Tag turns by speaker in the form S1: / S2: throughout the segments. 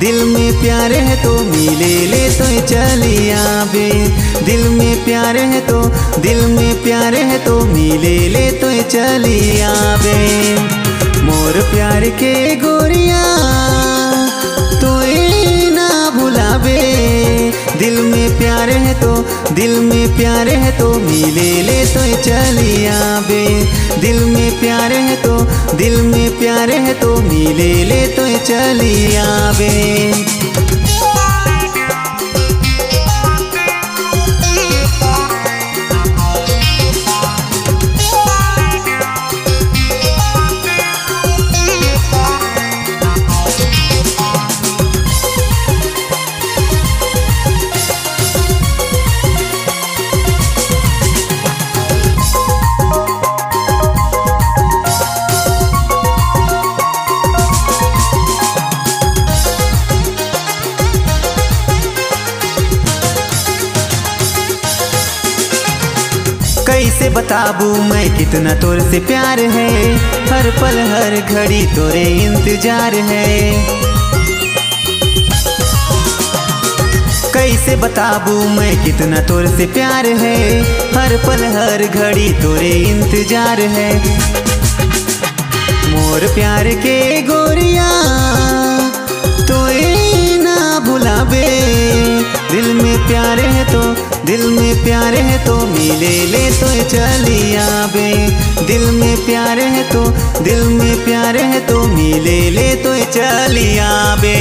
S1: दिल में प्यार है तो मिले ले तो चली आवे। दिल में प्यार है तो, दिल में प्यार है तो मिले ले तो चली आवे। मोर प्यार के गोरिया तो ना भुलावे। दिल में प्यार है तो, दिल में प्यार है तो मिले ले तो चली आवे। दिल में प्यार है तो, दिल में प्यार है तो मिले ले तो चली आवे। कैसे बताबू मैं कितना तोर से प्यार है, हर पल हर घड़ी तोरे इंतजार है। कैसे बताबू मैं कितना तोर से प्यार है, हर पल हर घड़ी तोरे इंतजार है। मोर प्यार के गोरिया तो ना भुलावे। दिल में प्यार है तो, दिल में प्यार है तो मिले ले तो चली आवे। दिल में प्यार है तो, दिल में प्यार है तो मिले ले तो चली आवे।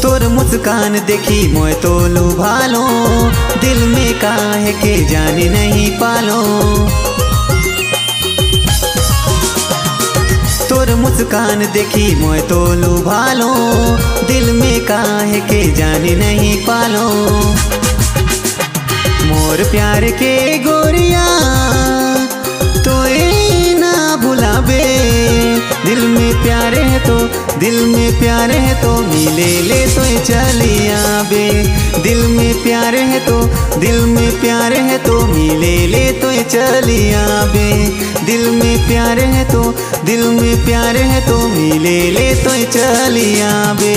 S1: तोर मुस्कान देखी मोय तो लुभालो, दिल में काहे के जाने नहीं पालो। तोर मुस्कान देखी मोय तो लुभालो, दिल में काहे के जाने नहीं पालो। मोर प्यार के गोरिया तो ना भुलावे। दिल में प्यार है तो, दिल में प्यार है तो मिले ले तो चली आवे। दिल में प्यार है तो, दिल में प्यार है तो मिले ले तो चली आवे। दिल में प्यार है तो, दिल में प्यार है तो मिले ले तो चली आवे।